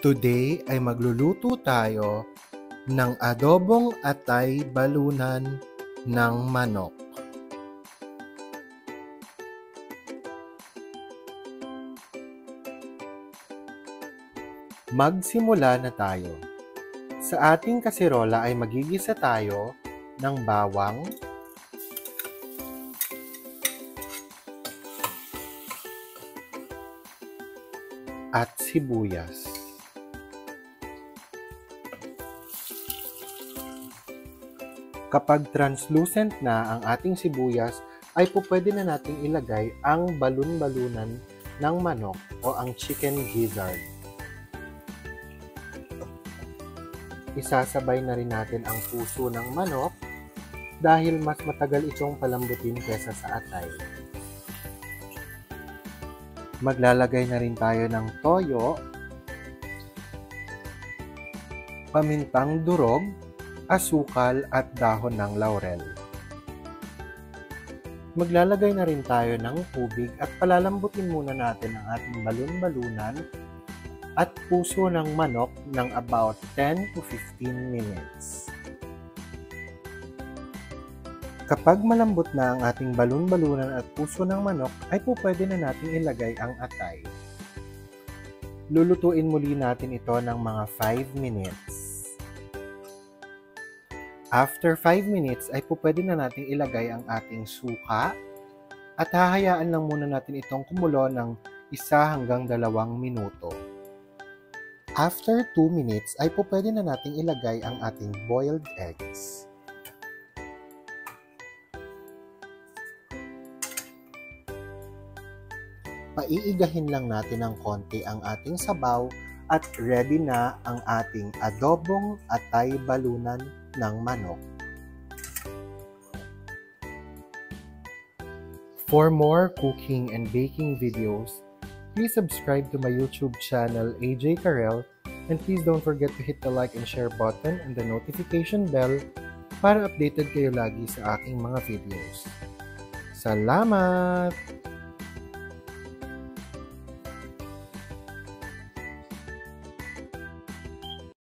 Today ay magluluto tayo ng adobong atay balunan ng manok. Magsimula na tayo. Sa ating kasirola ay magigisa tayo ng bawang, at sibuyas. Kapag translucent na ang ating sibuyas, ay pwede na nating ilagay ang balun-balunan ng manok o ang chicken gizzard. Isasabay na rin natin ang puso ng manok dahil mas matagal itong palambutin kesa sa atay. Maglalagay na rin tayo ng toyo, pamintang durog, asukal at dahon ng laurel. Maglalagay na rin tayo ng tubig at palalambutin muna natin ang ating balun-balunan at puso ng manok ng about 10 to 15 minutes. Kapag malambot na ang ating balun-balunan at puso ng manok, ay pwede na natin ilagay ang atay. Lulutuin muli natin ito ng mga 5 minutes. After 5 minutes ay pwede na natin ilagay ang ating suka at hahayaan lang muna natin itong kumulo ng 1 hanggang 2 minuto. After 2 minutes ay pwede na natin ilagay ang ating boiled eggs. Paiigahin lang natin ng konti ang ating sabaw at ready na ang ating adobong atay balunan ng manok. For more cooking and baking videos, please subscribe to my YouTube channel AJ Karel, and please don't forget to hit the like and share button and the notification bell para updated kayo lagi sa aking mga videos. Salamat!